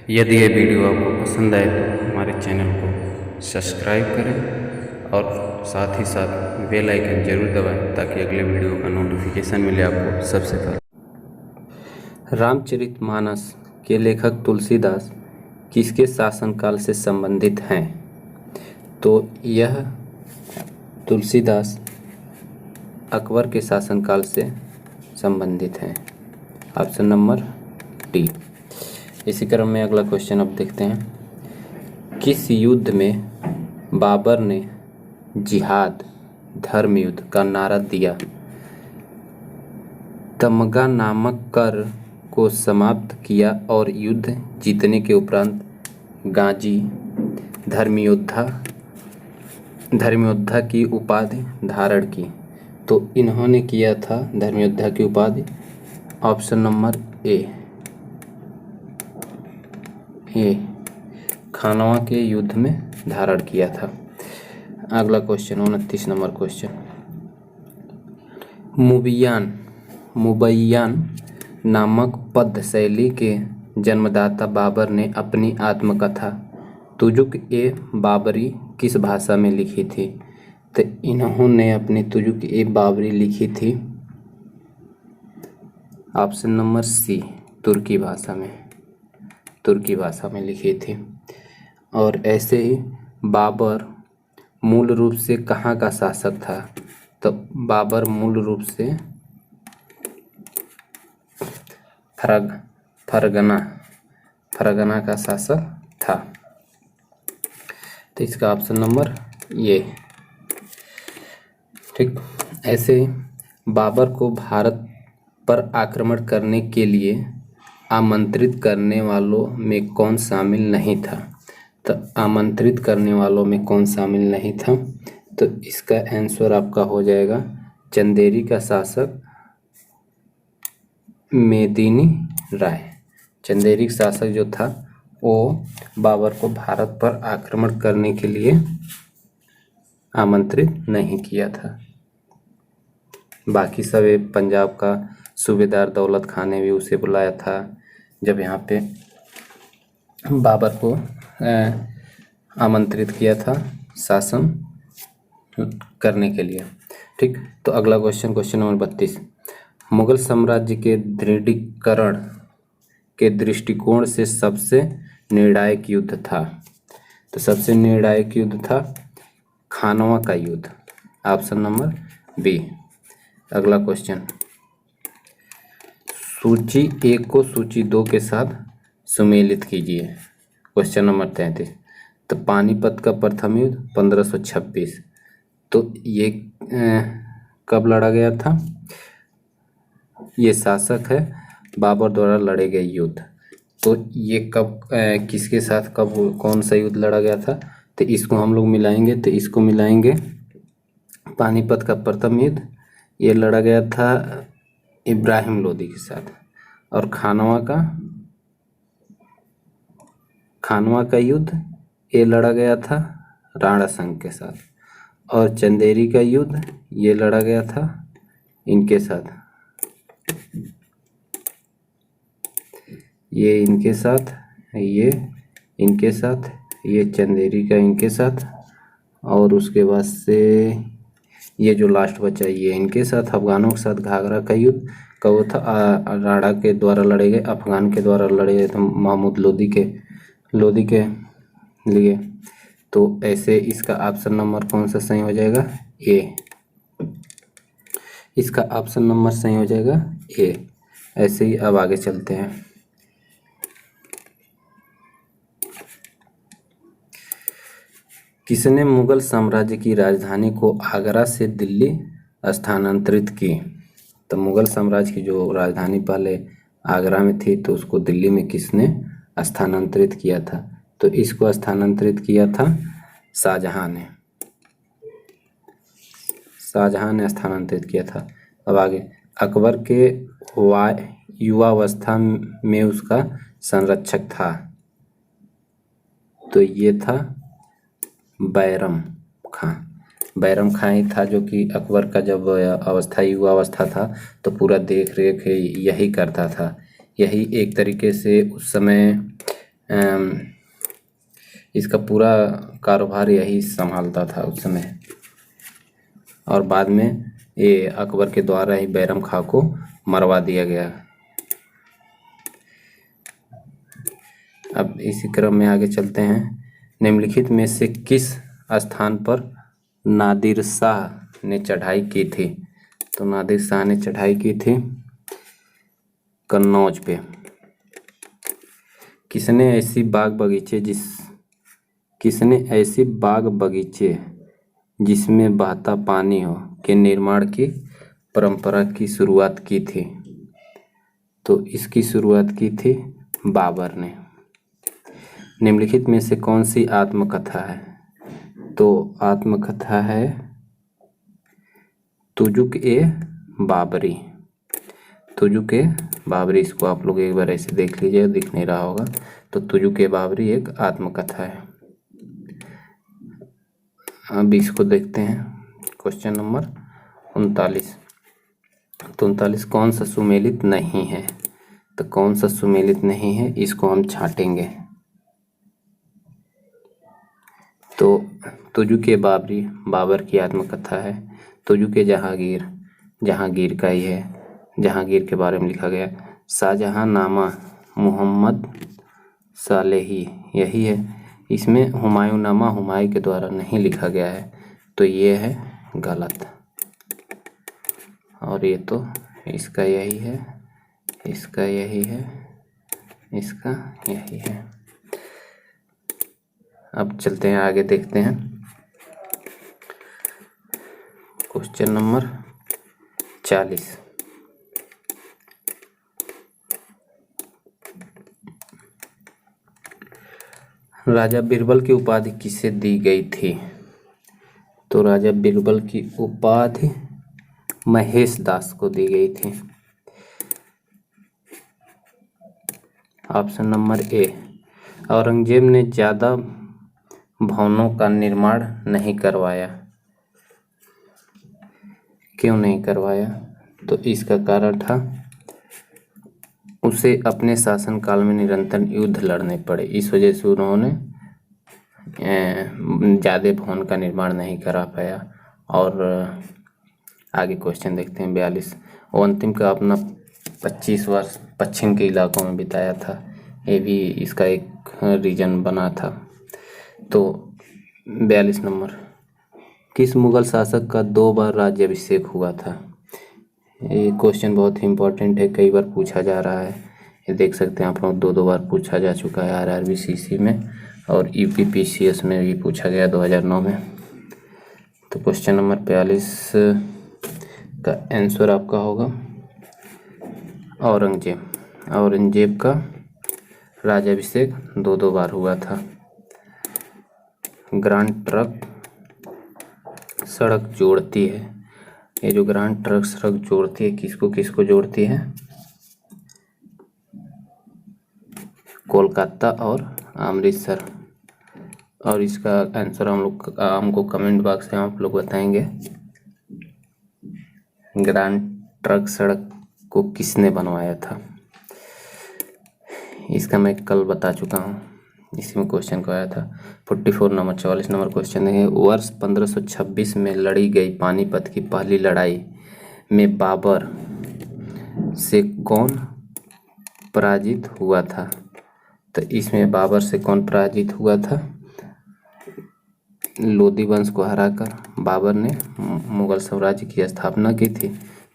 यदि ये वीडियो आपको पसंद आए तो हमारे चैनल को सब्सक्राइब करें और साथ ही साथ बेल आइकन जरूर दबाएं ताकि अगले वीडियो का नोटिफिकेशन मिले आपको सबसे पहले। रामचरितमानस के लेखक तुलसीदास किसके शासनकाल से संबंधित हैं? तो यह तुलसीदास अकबर के शासनकाल से संबंधित हैं। Option number D. इसी क्रम में अगला क्वेश्चन अब देखते हैं। किस युद्ध में बाबर ने जिहाद धर्म युद्ध का नारा दिया? तमगा नामक कर को समाप्त किया और युद्ध जीतने के उपरांत गाजी धर्मयोद्धा की उपाधि धारण की। तो इन्होंने किया था धर्मयोद्धा की उपाधि। ऑप्शन नंबर ए खानवा के युद्ध में धारण किया था। अगला क्वेश्चन 29 नंबर क्वेश्चन। मुबैयान नामक पद्य शैली के जन्मदाता बाबर ने अपनी आत्मकथा तुजुक ए बाबरी किस भाषा में लिखी थी? तो इन्होंने अपनी तुजुक ए बाबरी लिखी थी ऑप्शन नंबर सी तुर्की भाषा में लिखी थी। और ऐसे ही बाबर मूल रूप से कहाँ का शासक था? तो बाबर मूल रूप से फरगना का शासक था। तो इसका ऑप्शन नंबर ये। ठीक। ऐसे ही बाबर को भारत पर आक्रमण करने के लिए आमंत्रित करने वालों में कौन शामिल नहीं था? तो आमंत्रित करने वालों में कौन शामिल नहीं था? तो इसका आंसर आपका हो जाएगा चंदेरी का शासक मेदिनी राय। चंदेरी शासक जो था वो बाबर को भारत पर आक्रमण करने के लिए आमंत्रित नहीं किया था। बाकी सब पंजाब का सूबेदार दौलत खान ने भी उसे बुलाया था जब यहाँ पे बाबर को आमंत्रित किया था शासन करने के लिए। ठीक। तो अगला क्वेश्चन नंबर 32। मुगल साम्राज्य के दृढ़ीकरण के दृष्टिकोण से सबसे निर्णायक युद्ध था? तो सबसे निर्णायक युद्ध था खानवा का युद्ध। Option number B. अगला क्वेश्चन। सूची 1 को सूची 2 के साथ सुमेलित कीजिए। Question number 33। तो पानीपत का प्रथम युद्ध 1526। तो ये कब लड़ा गया था? ये शासक है बाबर द्वारा लड़े गए युद्ध। तो ये कब किसके साथ कब कौन सा युद्ध लड़ा गया था? तो इसको हम लोग मिलाएंगे। तो इसको मिलाएंगे पानीपत का प्रथम युद्ध ये लड़ा गया था इब्राहिम लोदी के साथ। और खानवा का युद्ध ये लड़ा गया था राणा संघ के साथ। और चंदेरी का युद्ध ये लड़ा गया था इनके साथ, ये इनके साथ, ये इनके साथ, ये चंदेरी का इनके साथ। और उसके बाद से ये जो लास्ट बचा ये इनके साथ। अफगानों के साथ घाघरा का युद्ध कब था? राणा के द्वारा लड़े गए, अफगान के द्वारा लड़े गए थे महमूद लोदी के लिए। तो ऐसे इसका ऑप्शन नंबर कौन सा सही हो जाएगा? ए। इसका ऑप्शन नंबर सही हो जाएगा ए। ऐसे ही अब आगे चलते हैं। किसने मुगल साम्राज्य की राजधानी को आगरा से दिल्ली स्थानांतरित की? तो मुगल साम्राज्य की जो राजधानी पहले आगरा में थी तो उसको दिल्ली में किसने स्थानांतरित किया था? तो इसको स्थानांतरित किया था शाहजहां ने स्थानांतरित किया था। अब आगे अकबर के युवावस्था में उसका संरक्षक था तो ये था बैरम खां ही था, जो कि अकबर का जब युवावस्था था तो पूरा देख रेख यही करता था। यही एक तरीके से उस समय इसका पूरा कारोबार यही संभालता था उस समय, और बाद में ये अकबर के द्वारा ही बैरम खां को मरवा दिया गया। अब इसी क्रम में आगे चलते हैं। निम्नलिखित में से किस स्थान पर नादिर शाह ने चढ़ाई की थी? तो नादिर शाह ने चढ़ाई की थी कन्नौज पे। किसने ऐसी बाग बगीचे जिसमें बहता पानी हो के निर्माण की परंपरा की शुरुआत की थी? तो इसकी शुरुआत की थी बाबर ने। निम्नलिखित में से कौन सी आत्मकथा है? तो आत्मकथा है तुजुक-ए-बाबरी। तुजुक-ए-बाबरी, इसको आप लोग एक बार ऐसे देख लीजिए, दिख नहीं रहा होगा। तो तुजुक-ए-बाबरी एक आत्मकथा है। अब इसको देखते हैं, क्वेश्चन नंबर 39। तो 39 कौन सा सुमेलित नहीं है? तो कौन सा सुमेलित नहीं है, इसको हम छांटेंगे। तो तुजुक-ए-बाबरी बाबर की आत्मकथा है। तुजुक-ए-जहांगीर जहांगीर का ही है, जहांगीर के बारे में लिखा गया। शाहजहांनामा मोहम्मद सालेही यही है। इसमें हुमायूंनामा हुमायूं के द्वारा नहीं लिखा गया है, तो ये है गलत। और ये तो इसका यही है, इसका यही है, इसका यही है। अब चलते हैं आगे, देखते हैं क्वेश्चन नंबर 40। राजा बीरबल की उपाधि किसे दी गई थी? तो राजा बीरबल की उपाधि महेश दास को दी गई थी। ऑप्शन नंबर ए, औरंगजेब ने ज़्यादा भवनों का निर्माण नहीं करवाया। क्यों नहीं करवाया? तो इसका कारण था उसे अपने शासनकाल में निरंतर युद्ध लड़ने पड़े, इस वजह से उन्होंने ज़्यादा भवन का निर्माण नहीं करा पाया। और आगे क्वेश्चन देखते हैं 42। वो अंतिम का अपना 25 वर्ष पश्चिम के इलाकों में बिताया था, ये भी इसका एक रीजन बना था। तो 42 नंबर, किस मुगल शासक का 2 बार राज्याभिषेक हुआ था? ये क्वेश्चन बहुत ही इम्पोर्टेंट है, कई बार पूछा जा रहा है। ये देख सकते हैं आप लोग, 2 बार पूछा जा चुका है RRBCC में, और UPPCS में भी पूछा गया 2009 में। तो क्वेश्चन नंबर 42 का आंसर आपका होगा औरंगजेब। औरंगजेब का राज्याभिषेक 2 बार हुआ था। ग्रांड ट्रंक सड़क जोड़ती है, ये जो ग्रांड ट्रंक सड़क जोड़ती है किसको किसको जोड़ती है? कोलकाता और अमृतसर। और इसका आंसर हमको कमेंट बॉक्स में आप लोग बताएंगे। ग्रांड ट्रंक सड़क को किसने बनवाया था? इसका मैं कल बता चुका हूँ, इसी में क्वेश्चन को आया था। 44 नंबर 44 नंबर क्वेश्चन है, वर्ष 1526 में लड़ी गई पानीपत की पहली लड़ाई में बाबर से कौन पराजित हुआ था? तो इसमें बाबर से कौन पराजित हुआ था? लोदी वंश को हराकर बाबर ने मुगल साम्राज्य की स्थापना की थी।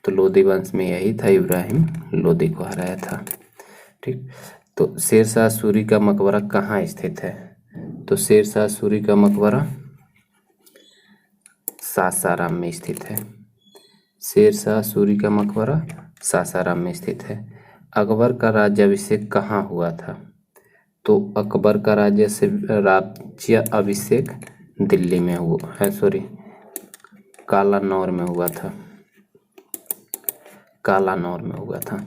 तो लोदी वंश में यही था, इब्राहिम लोदी को हराया था। ठीक, तो शेरशाह सूरी का मकबरा कहाँ स्थित है? तो शेरशाह सूरी का मकबरा सासाराम में स्थित है। शेरशाह सूरी का मकबरा सासाराम में स्थित है। अकबर का राज्याभिषेक कहाँ हुआ था? तो अकबर का राज्याभिषेक दिल्ली में हुआ है, कालानौर में हुआ था। कालानौर में हुआ था।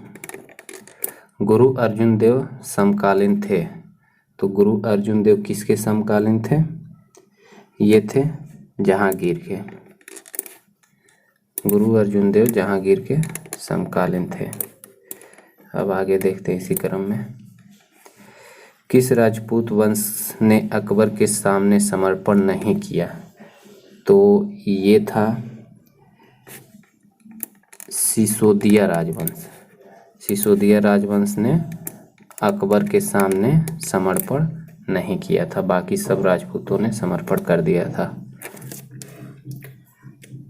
गुरु अर्जुन देव समकालीन थे। तो गुरु अर्जुन देव किसके समकालीन थे? ये थे जहांगीर के। गुरु अर्जुन देव जहांगीर के समकालीन थे। अब आगे देखते हैं इसी क्रम में। किस राजपूत वंश ने अकबर के सामने समर्पण नहीं किया? तो ये था सिसोदिया राजवंश। सिसोदिया राजवंश ने अकबर के सामने समर्पण नहीं किया था, बाकी सब राजपूतों ने समर्पण कर दिया था।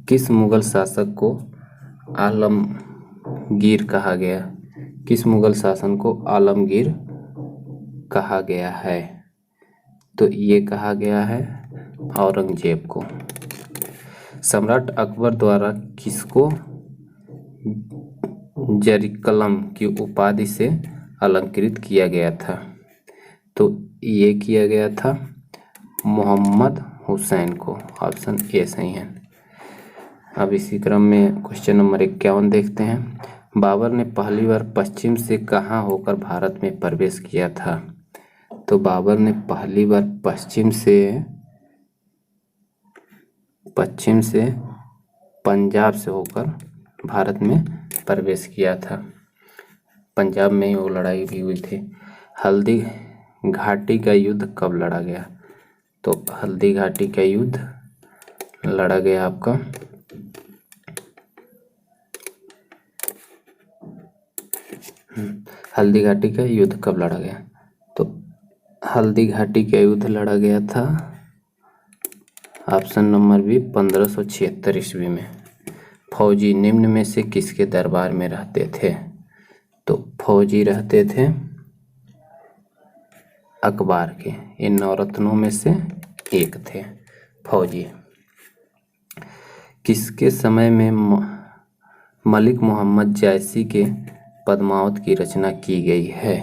किस मुगल शासक को आलमगीर कहा गया? किस मुगल शासन को आलमगीर कहा गया है? तो ये कहा गया है औरंगजेब को। सम्राट अकबर द्वारा किसको जरीकलम की उपाधि से अलंकृत किया गया था? तो ये किया गया था मोहम्मद हुसैन को। ऑप्शन ए सही है। अब इसी क्रम में क्वेश्चन नंबर 51 देखते हैं। बाबर ने पहली बार पश्चिम से कहाँ होकर भारत में प्रवेश किया था? तो बाबर ने पहली बार पश्चिम से पंजाब से होकर भारत में प्रवेश किया था। पंजाब में ही वो लड़ाई भी हुई थी। हल्दी घाटी का युद्ध कब लड़ा गया? तो हल्दी घाटी का युद्ध लड़ा गया आपका हल्दी घाटी का युद्ध कब लड़ा गया? तो हल्दी घाटी का युद्ध लड़ा गया था ऑप्शन नंबर बी 1576 ईस्वी में। फौजी निम्न में से किसके दरबार में रहते थे? तो फौजी रहते थे अकबर के। इन नवरत्नों में से एक थे फौजी। किसके समय में मलिक मोहम्मद जायसी के पद्मावत की रचना की गई है?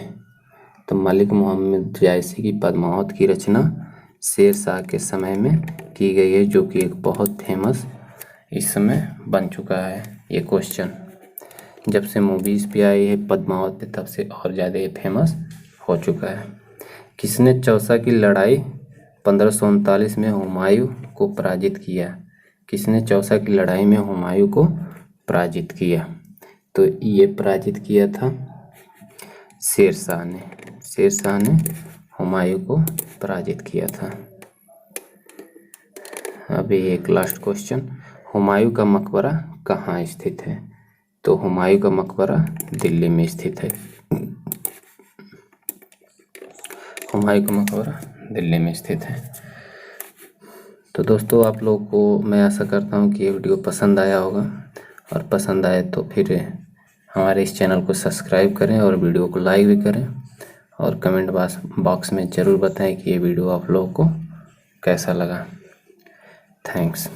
तो मलिक मोहम्मद जायसी की पद्मावत की रचना शेर शाह के समय में की गई है, जो कि एक बहुत फेमस इस समय बन चुका है ये क्वेश्चन। जब से मूवीज़ पे आई है पद्मावत पे, तब से और ज़्यादा ये फेमस हो चुका है। किसने चौसा की लड़ाई 1539 में हुमायूं को पराजित किया? किसने चौसा की लड़ाई में हुमायूं को पराजित किया? तो ये पराजित किया था शेर शाह ने। शेर शाह ने हुमायूं को पराजित किया था। अभी एक लास्ट क्वेश्चन। हुमायूं का मकबरा कहाँ स्थित है? तो हुमायूं का मकबरा दिल्ली में स्थित है। हुमायूं का मकबरा दिल्ली में स्थित है। तो दोस्तों, आप लोगों को मैं आशा करता हूँ कि ये वीडियो पसंद आया होगा, और पसंद आए तो फिर हमारे इस चैनल को सब्सक्राइब करें और वीडियो को लाइक भी करें, और कमेंट बॉक्स में ज़रूर बताएं कि ये वीडियो आप लोगों को कैसा लगा। थैंक्स।